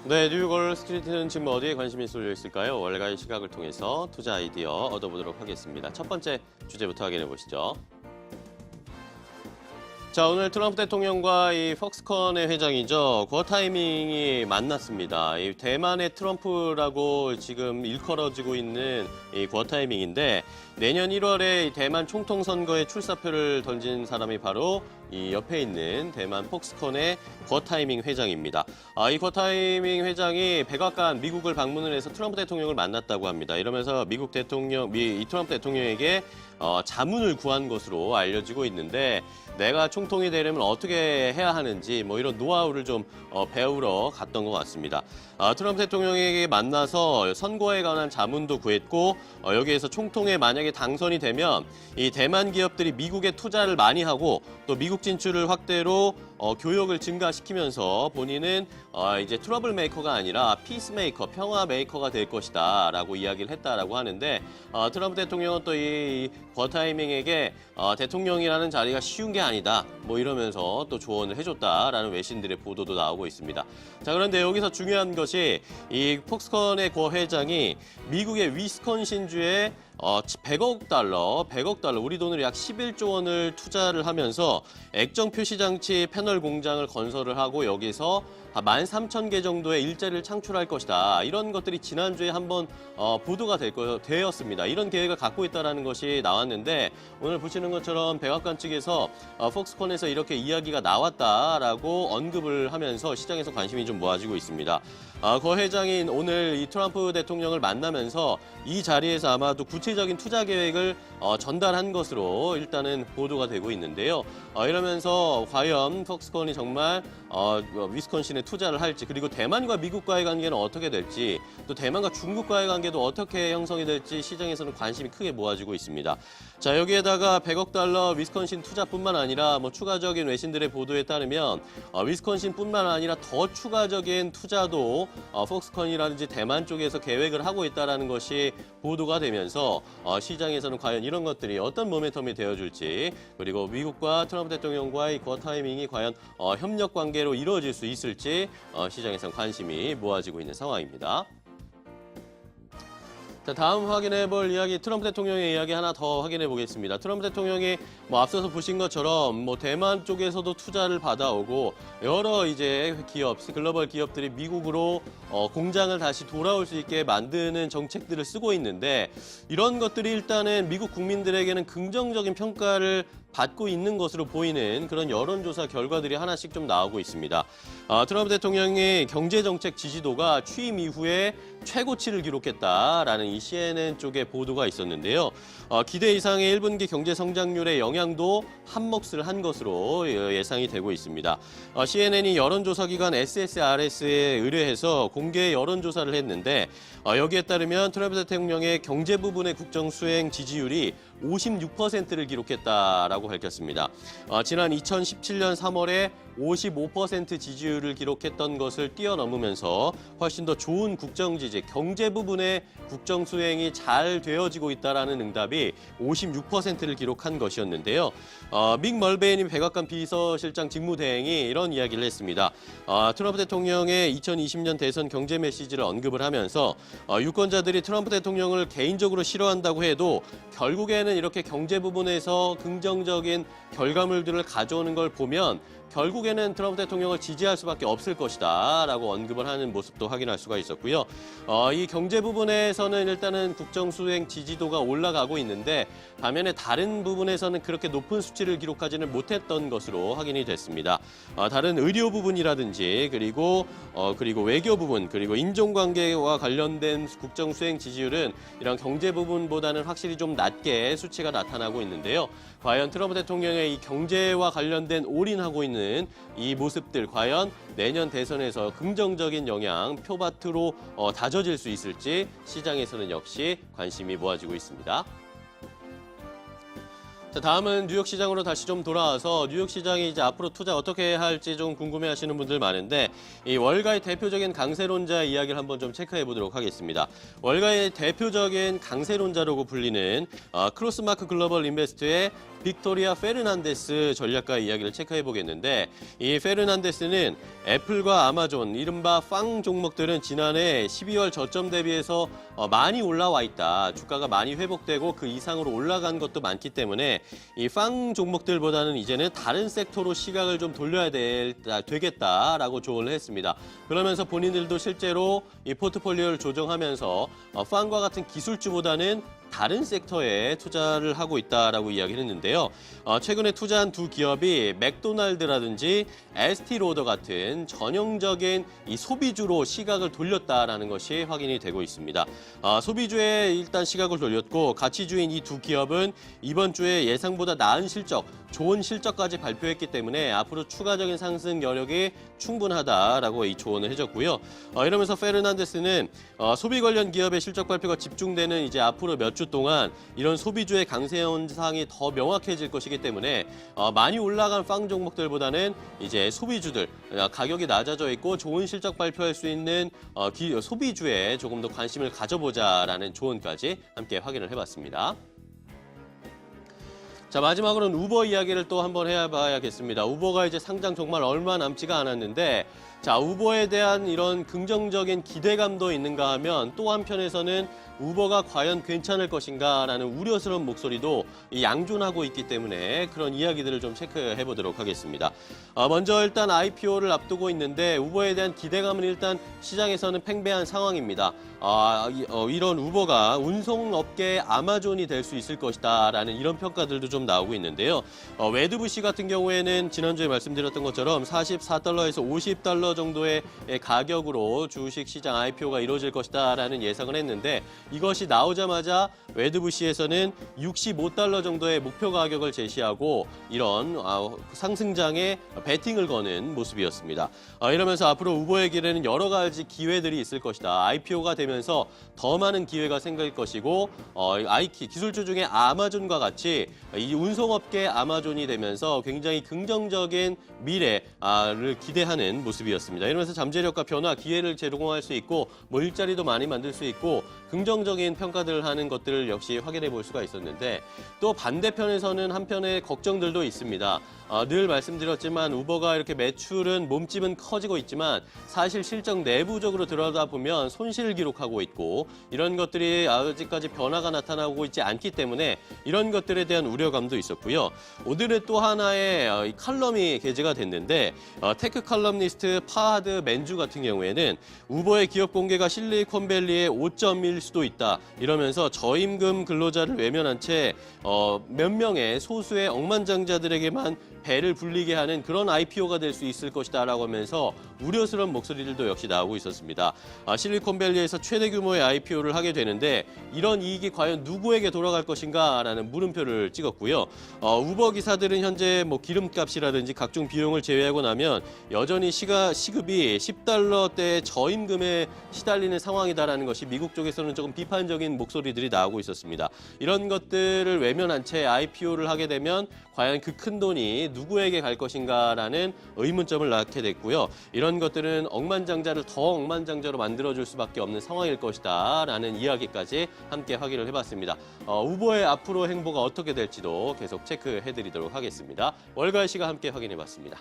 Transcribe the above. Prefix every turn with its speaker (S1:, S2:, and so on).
S1: 네, 뉴욕 월스트리트는 지금 어디에 관심이 쏠려 있을까요? 월가의 시각을 통해서 투자 아이디어 얻어보도록 하겠습니다. 첫 번째 주제부터 확인해 보시죠. 자, 오늘 트럼프 대통령과 이 폭스콘의 회장이죠. 그 타이밍이 만났습니다. 이 대만의 트럼프라고 지금 일컬어지고 있는 그 타이밍인데 내년 1월에 대만 총통 선거에 출사표를 던진 사람이 바로 이 옆에 있는 대만 폭스콘의 궈타이밍 회장입니다. 이 궈타이밍 회장이 백악관 미국을 방문을 해서 트럼프 대통령을 만났다고 합니다. 이러면서 미국 대통령, 이 트럼프 대통령에게 자문을 구한 것으로 알려지고 있는데 내가 총통이 되려면 어떻게 해야 하는지 뭐 이런 노하우를 좀 배우러 갔던 것 같습니다. 트럼프 대통령에게 만나서 선거에 관한 자문도 구했고 여기에서 총통에 만약에 당선이 되면 이 대만 기업들이 미국에 투자를 많이 하고 또 미국 진출을 확대로 교역을 증가시키면서 본인은 이제 트러블 메이커가 아니라 피스 메이커, 평화 메이커가 될 것이다라고 이야기를 했다라고 하는데 트럼프 대통령은 또 이 궈타이밍에게 대통령이라는 자리가 쉬운 게 아니다 뭐 이러면서 또 조언을 해줬다라는 외신들의 보도도 나오고 있습니다. 자, 그런데 여기서 중요한 것이 이 폭스콘의 궈 회장이 미국의 위스콘신주에 100억 달러, 우리 돈으로 약 11조 원을 투자를 하면서 액정 표시 장치 패널 공장을 건설을 하고 여기서 13,000개 정도의 일자리를 창출할 것이다. 이런 것들이 지난주에 한번 보도가 되었습니다. 이런 계획을 갖고 있다는 것이 나왔는데 오늘 보시는 것처럼 백악관 측에서 폭스콘에서 이렇게 이야기가 나왔다라고 언급을 하면서 시장에서 관심이 좀 모아지고 있습니다. 거 회장이 오늘 이 트럼프 대통령을 만나면서 이 자리에서 아마도 구체적인 투자 계획을 전달한 것으로 일단은 보도가 되고 있는데요. 이러면서 과연 폭스콘이 정말 위스콘신에 투자를 할지 그리고 대만과 미국과의 관계는 어떻게 될지 또 대만과 중국과의 관계도 어떻게 형성이 될지 시장에서는 관심이 크게 모아지고 있습니다. 자, 여기에다가 100억 달러 위스콘신 투자뿐만 아니라 뭐 추가적인 외신들의 보도에 따르면 위스콘신뿐만 아니라 더 추가적인 투자도 폭스콘이라든지 대만 쪽에서 계획을 하고 있다는 것이 보도가 되면서 시장에서는 과연 이런 것들이 어떤 모멘텀이 되어줄지 그리고 미국과 트럼프 대통령과의 그 타이밍이 과연 협력 관계로 이루어질 수 있을지 시장에서는 관심이 모아지고 있는 상황입니다. 자, 다음 확인해 볼 이야기 트럼프 대통령의 이야기 하나 더 확인해 보겠습니다. 트럼프 대통령이 뭐 앞서서 보신 것처럼 뭐 대만 쪽에서도 투자를 받아오고 여러 이제 기업, 글로벌 기업들이 미국으로 공장을 다시 돌아올 수 있게 만드는 정책들을 쓰고 있는데 이런 것들이 일단은 미국 국민들에게는 긍정적인 평가를 받고 있는 것으로 보이는 그런 여론조사 결과들이 하나씩 좀 나오고 있습니다. 트럼프 대통령의 경제정책 지지도가 취임 이후에 최고치를 기록했다라는 이 CNN 쪽의 보도가 있었는데요. 기대 이상의 1분기 경제 성장률의 영향도 한몫을 한 것으로 예상이 되고 있습니다. CNN이 여론조사기관 SSRS에 의뢰해서 공개 여론조사를 했는데 여기에 따르면 트럼프 대통령의 경제 부분의 국정 수행 지지율이 56%를 기록했다라고 밝혔습니다. 지난 2017년 3월에 55% 지지율을 기록했던 것을 뛰어넘으면서 훨씬 더 좋은 국정 지지, 경제 부분의 국정 수행이 잘 되어지고 있다라는 응답이 56%를 기록한 것이었는데요. 믹 멀베인 백악관 비서실장 직무대행이 이런 이야기를 했습니다. 트럼프 대통령의 2020년 대선 경제 메시지를 언급을 하면서 유권자들이 트럼프 대통령을 개인적으로 싫어한다고 해도 결국에는 이렇게 경제 부분에서 긍정적인 결과물들을 가져오는 걸 보면 결국에는 트럼프 대통령을 지지할 수밖에 없을 것이다 라고 언급을 하는 모습도 확인할 수가 있었고요. 이 경제 부분에서는 일단은 국정 수행 지지도가 올라가고 있는데 반면에 다른 부분에서는 그렇게 높은 수치를 기록하지는 못했던 것으로 확인이 됐습니다. 다른 의료 부분이라든지 그리고 외교 부분 그리고 인종관계와 관련된 국정 수행 지지율은 이런 경제 부분보다는 확실히 좀 낮게 수치가 나타나고 있는데요. 과연 트럼프 대통령의 이 경제와 관련된 올인하고 있는 이 모습들 과연 내년 대선에서 긍정적인 영향 표밭으로 다져질 수 있을지 시장에서는 역시 관심이 모아지고 있습니다. 자, 다음은 뉴욕 시장으로 다시 좀 돌아와서 뉴욕 시장이 이제 앞으로 투자 어떻게 할지 좀 궁금해하시는 분들 많은데 이 월가의 대표적인 강세론자의 이야기를 한번 좀 체크해 보도록 하겠습니다. 월가의 대표적인 강세론자라고 불리는 크로스마크 글로벌 인베스트의 빅토리아 페르난데스 전략가 이야기를 체크해 보겠는데, 이 페르난데스는 애플과 아마존, 이른바 팡 종목들은 지난해 12월 저점 대비해서 많이 올라와 있다. 주가가 많이 회복되고 그 이상으로 올라간 것도 많기 때문에 이 팡 종목들보다는 이제는 다른 섹터로 시각을 좀 돌려야 되겠다라고 조언을 했습니다. 그러면서 본인들도 실제로 이 포트폴리오를 조정하면서 팡과 같은 기술주보다는 다른 섹터에 투자를 하고 있다라고 이야기를 했는데요. 최근에 투자한 두 기업이 맥도날드라든지 에스티로더 같은 전형적인 이 소비주로 시각을 돌렸다라는 것이 확인이 되고 있습니다. 소비주에 일단 시각을 돌렸고, 가치주인 이 두 기업은 이번 주에 예상보다 나은 실적, 좋은 실적까지 발표했기 때문에 앞으로 추가적인 상승 여력이 충분하다라고 이 조언을 해줬고요. 이러면서 페르난데스는 소비 관련 기업의 실적 발표가 집중되는 이제 앞으로 몇 주 동안 이런 소비주의 강세 현상이 더 명확해질 것이기 때문에 많이 올라간 팡 종목들보다는 이제 소비주들, 가격이 낮아져 있고 좋은 실적 발표할 수 있는 소비주에 조금 더 관심을 가져보자라는 조언까지 함께 확인을 해봤습니다. 자, 마지막으로는 우버 이야기를 또 한번 해봐야겠습니다. 우버가 이제 상장 정말 얼마 남지가 않았는데, 자, 우버에 대한 이런 긍정적인 기대감도 있는가 하면 또 한편에서는 우버가 과연 괜찮을 것인가라는 우려스러운 목소리도 양존하고 있기 때문에 그런 이야기들을 좀 체크해 보도록 하겠습니다. 먼저 일단 IPO를 앞두고 있는데 우버에 대한 기대감은 일단 시장에서는 팽배한 상황입니다. 이런 우버가 운송업계의 아마존이 될 수 있을 것이다라는 이런 평가들도 좀 나오고 있는데요. 웨드부시 같은 경우에는 지난주에 말씀드렸던 것처럼 44달러에서 50달러 정도의 가격으로 주식시장 IPO가 이루어질 것이다라는 예상을 했는데, 이것이 나오자마자 웨드부시에서는 65달러 정도의 목표 가격을 제시하고 이런 상승장에 베팅을 거는 모습이었습니다. 이러면서 앞으로 우버에게는 여러 가지 기회들이 있을 것이다. IPO가 되면서 더 많은 기회가 생길 것이고, 기술주 중에 아마존과 같이 이 운송업계 아마존이 되면서 굉장히 긍정적인 미래를 기대하는 모습이었습니다. 이러면서 잠재력과 변화, 기회를 제공할 수 있고 뭐 일자리도 많이 만들 수 있고 긍정적인 평가들을 하는 것들을 역시 확인해 볼 수가 있었는데, 또 반대편에서는 한편의 걱정들도 있습니다. 늘 말씀드렸지만 우버가 이렇게 매출은 몸집은 커지고 있지만 사실 실적 내부적으로 들여다보면 손실을 기록하고 있고, 이런 것들이 아직까지 변화가 나타나고 있지 않기 때문에 이런 것들에 대한 우려감도 있었고요. 오늘은 또 하나의 칼럼이 게재가 됐는데, 테크 칼럼니스트 파하드 맨주 같은 경우에는 우버의 기업 공개가 실리콘밸리의 오점일 수도 있다. 이러면서 저임금 근로자를 외면한 채 몇 명의 소수의 억만장자들에게만 배를 불리게 하는 그런 IPO가 될 수 있을 것이다라고 하면서 우려스러운 목소리들도 역시 나오고 있었습니다. 실리콘밸리에서 최대 규모의 IPO를 하게 되는데 이런 이익이 과연 누구에게 돌아갈 것인가라는 물음표를 찍었고요. 우버 기사들은 현재 뭐 기름값이라든지 각종 비용을 제외하고 나면 여전히 시급이 10달러대 저임금에 시달리는 상황이다라는 것이 미국 쪽에서는 조금 비판적인 목소리들이 나오고 있었습니다. 이런 것들을 외면한 채 IPO를 하게 되면 과연 그 큰 돈이 누구에게 갈 것인가라는 의문점을 낳게 됐고요. 이런 것들은 억만장자를 더 억만장자로 만들어줄 수밖에 없는 상황일 것이다 라는 이야기까지 함께 확인을 해봤습니다. 우버의 앞으로 행보가 어떻게 될지도 계속 체크해드리도록 하겠습니다. 월가의 시가 함께 확인해봤습니다.